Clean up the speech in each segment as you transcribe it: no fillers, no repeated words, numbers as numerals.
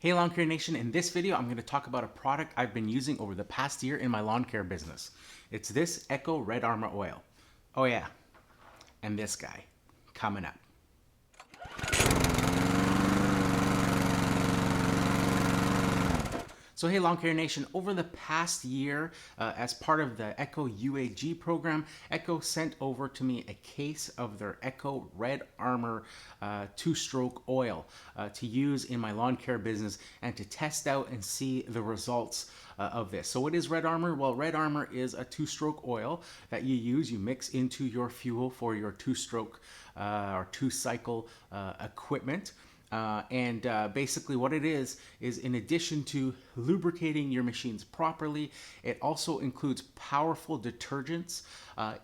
Hey Lawn Care Nation, in this video I'm going to talk about a product I've been using over the past year in my lawn care business. It's this Echo Red Armor Oil. Oh yeah, and this guy, coming up. So hey Lawn Care Nation, over the past year, as part of the Echo UAG program, Echo sent over to me a case of their Echo Red Armor two-stroke oil to use in my lawn care business and to test out and see the results of this. So what is Red Armor? Well, Red Armor is a two-stroke oil that you mix into your fuel for your two-stroke or two-cycle equipment. Basically what it is in addition to lubricating your machines properly, it also includes powerful detergents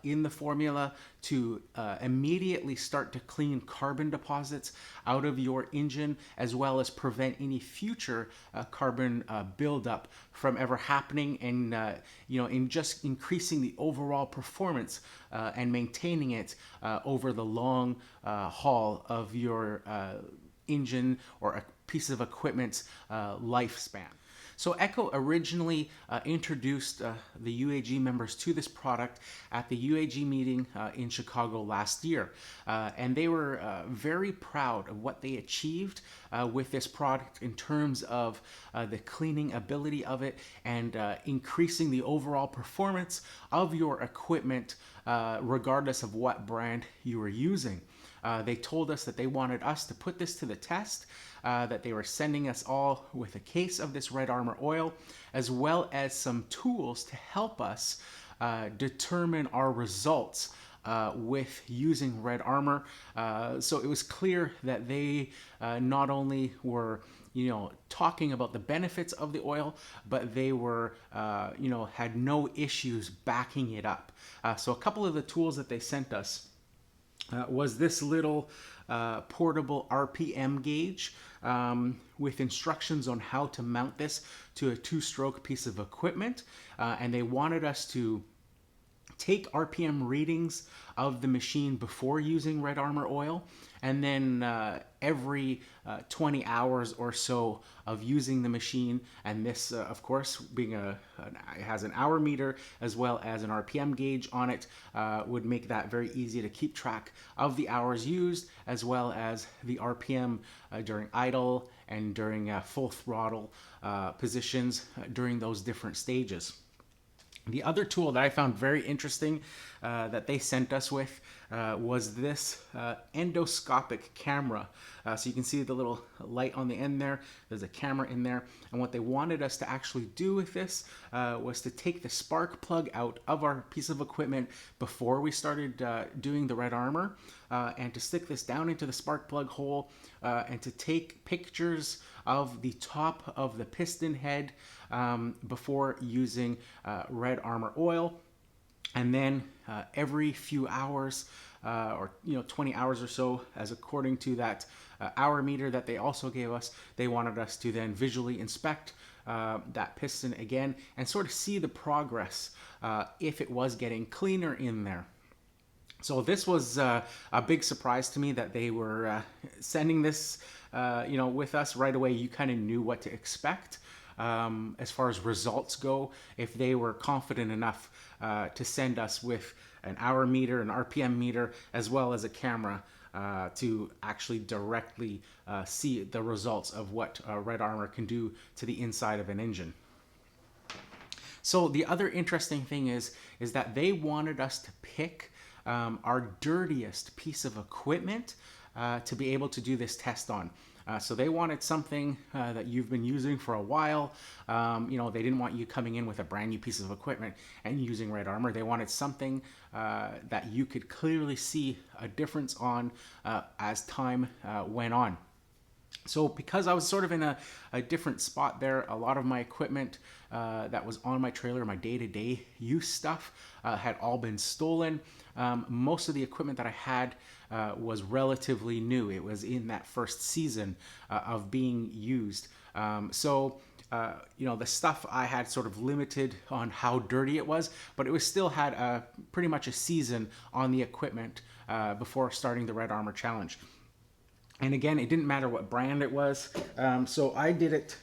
in the formula to immediately start to clean carbon deposits out of your engine, as well as prevent any future carbon buildup from ever happening, and in just increasing the overall performance and maintaining it over the long haul of your engine or a piece of equipment's lifespan. So Echo originally introduced the UAG members to this product at the UAG meeting in Chicago last year. And they were very proud of what they achieved with this product in terms of the cleaning ability of it and increasing the overall performance of your equipment regardless of what brand you were using. They told us that they wanted us to put this to the test, that they were sending us all with a case of this Red Armor oil, as well as some tools to help us determine our results with using Red Armor. So it was clear that they not only were talking about the benefits of the oil, but they were, had no issues backing it up. So a couple of the tools that they sent us was this little portable RPM gauge with instructions on how to mount this to a two-stroke piece of equipment. And they wanted us to take RPM readings of the machine before using Red Armor oil, and then every 20 hours or so of using the machine. And this, of course, being it has an hour meter as well as an RPM gauge on it, would make that very easy to keep track of the hours used, as well as the RPM during idle and during full throttle positions during those different stages. The other tool that I found very interesting that they sent us with was this endoscopic camera. So you can see the little light on the end there. There's a camera in there. And what they wanted us to actually do with this was to take the spark plug out of our piece of equipment before we started doing the Red Armor, and to stick this down into the spark plug hole and to take pictures of the top of the piston head before using Red Armor oil. And then every few hours or 20 hours or so, as according to that hour meter that they also gave us, they wanted us to then visually inspect that piston again and sort of see the progress if it was getting cleaner in there. So this was a big surprise to me that they were sending this with us right away. You kind of knew what to expect as far as results go, if they were confident enough to send us with an hour meter, an RPM meter, as well as a camera to actually directly see the results of what Red Armor can do to the inside of an engine. So the other interesting thing is that they wanted us to pick our dirtiest piece of equipment to be able to do this test on. So they wanted something that you've been using for a while. They didn't want you coming in with a brand new piece of equipment and using Red Armor. They wanted something that you could clearly see a difference on as time went on. So because I was sort of in a different spot there, a lot of my equipment that was on my trailer, my day-to-day use stuff, had all been stolen. Most of the equipment that I had was relatively new. It was in that first season of being used. The stuff I had sort of limited on how dirty it was, but it was still had pretty much a season on the equipment before starting the Red Armor Challenge. And again, it didn't matter what brand it was. So I did it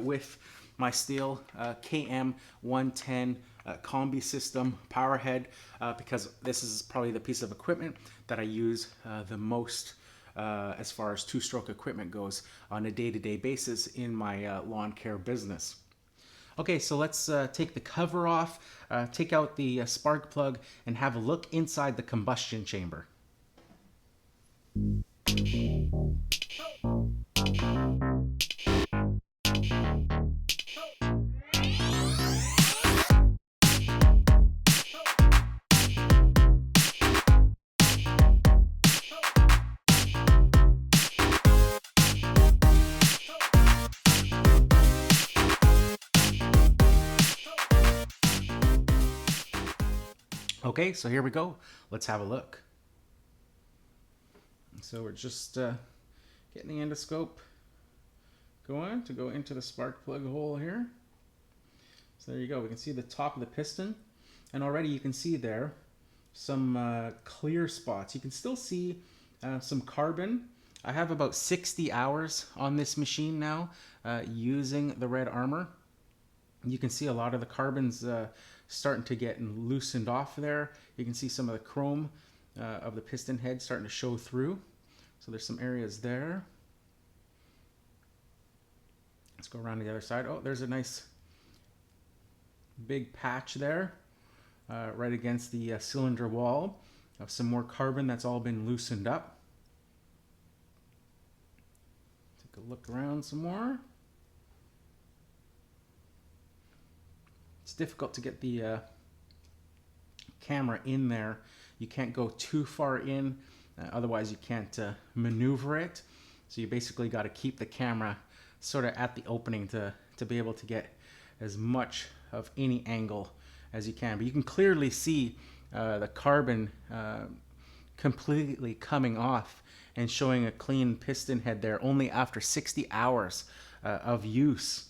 with my Steel KM 110 combi system power head, because this is probably the piece of equipment that I use the most as far as two-stroke equipment goes on a day-to-day basis in my lawn care business. Okay, so let's take the cover off, take out the spark plug, and have a look inside the combustion chamber. Okay, so here we go. Let's have a look. So we're just getting the endoscope going to go into the spark plug hole here. So there you go. We can see the top of the piston, and already you can see there some clear spots. You can still see some carbon. I have about 60 hours on this machine now using the Red Armor. You can see a lot of the carbon's starting to get loosened off there. You can see some of the chrome of the piston head starting to show through. So there's some areas there. Let's go around to the other side. Oh, there's a nice big patch there right against the cylinder wall of some more carbon that's all been loosened up. Take a look around some more. It's difficult to get the camera in there. You can't go too far in, otherwise you can't maneuver it. So you basically got to keep the camera sort of at the opening to be able to get as much of any angle as you can. But you can clearly see the carbon completely coming off and showing a clean piston head there only after 60 hours of use.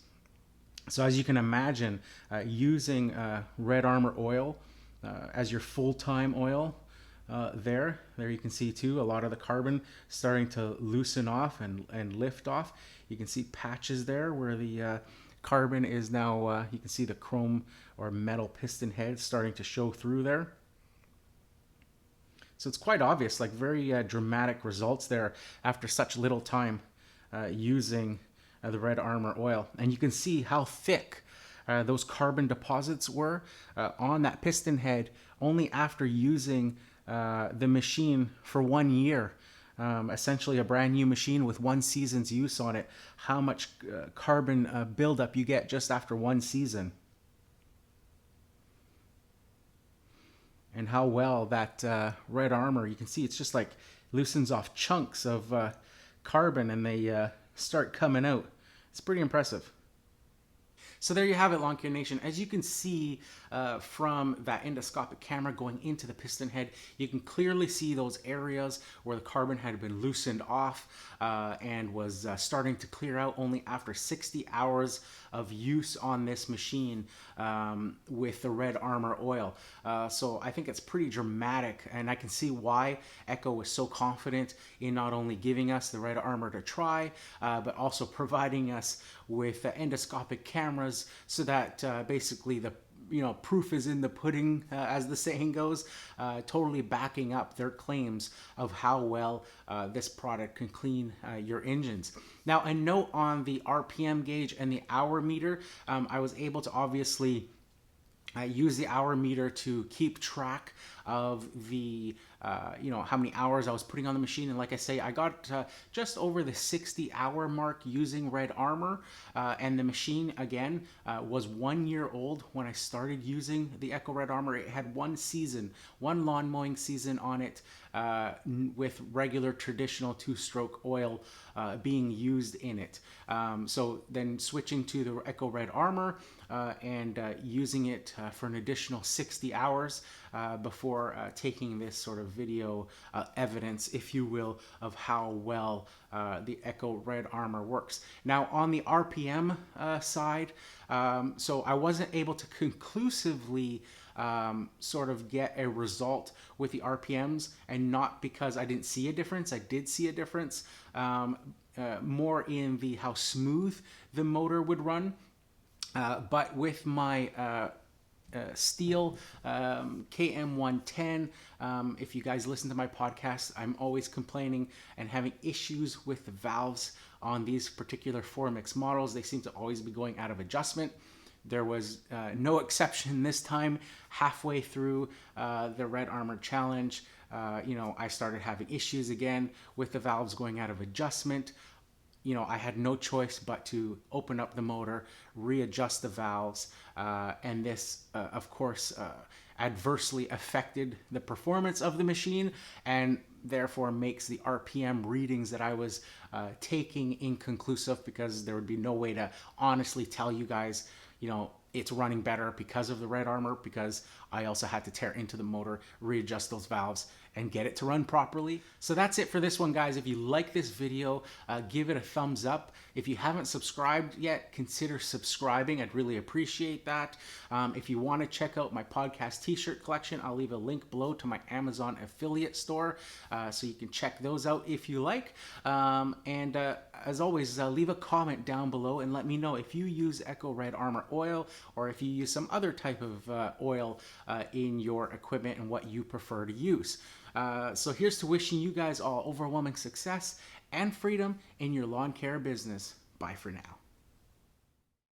So as you can imagine, using Red Armor oil as your full-time oil, there you can see too a lot of the carbon starting to loosen off and lift off. You can see patches there where the carbon is now, you can see the chrome or metal piston head starting to show through there. So it's quite obvious, like very dramatic results there after such little time using the Red Armor oil. And you can see how thick those carbon deposits were on that piston head only after using the machine for 1 year. Essentially a brand new machine with 1 season's use on it. How much carbon buildup you get just after 1 season. And how well that Red Armor, you can see it's just like loosens off chunks of carbon and they start coming out. It's pretty impressive. So there you have it, Lawn Care Nation. As you can see from that endoscopic camera going into the piston head, you can clearly see those areas where the carbon had been loosened off and was starting to clear out only after 60 hours of use on this machine with the Red Armor oil. So I think it's pretty dramatic, and I can see why Echo was so confident in not only giving us the Red Armor to try, but also providing us with endoscopic cameras so that basically the proof is in the pudding, as the saying goes, totally backing up their claims of how well this product can clean your engines. Now, a note on the RPM gauge and the hour meter, I was able to obviously use the hour meter to keep track of the how many hours I was putting on the machine. And like I say, I got just over the 60-hour mark using Red Armor, and the machine again was 1 year old when I started using the Echo Red Armor. It had 1 season, 1 lawn mowing season on it, with regular traditional 2-stroke oil being used in it. So then switching to the Echo Red Armor and using it for an additional 60 hours, before taking this sort of video evidence, if you will, of how well the Echo Red Armor works. Now, on the RPM side, so I wasn't able to conclusively sort of get a result with the RPMs, and not because I didn't see a difference. I did see a difference, more in the how smooth the motor would run. But with my steel KM110, if you guys listen to my podcast, I'm always complaining and having issues with the valves on these particular 4MX models. They seem to always be going out of adjustment. There was no exception this time. Halfway through the Red Armor Challenge, I started having issues again with the valves going out of adjustment. I had no choice but to open up the motor, readjust the valves, and this, of course, adversely affected the performance of the machine, and therefore makes the RPM readings that I was taking inconclusive, because there would be no way to honestly tell you guys, it's running better because of the Red Armor, because I also had to tear into the motor, readjust those valves, and get it to run properly. So that's it for this one, guys. If you like this video, give it a thumbs up. If you haven't subscribed yet, consider subscribing. I'd really appreciate that. If you want to check out my podcast t-shirt collection, I'll leave a link below to my Amazon affiliate store, so you can check those out if you like. And as always, leave a comment down below and let me know if you use Echo Red Armor oil, or if you use some other type of oil in your equipment, and what you prefer to use. So here's to wishing you guys all overwhelming success and freedom in your lawn care business. Bye for now.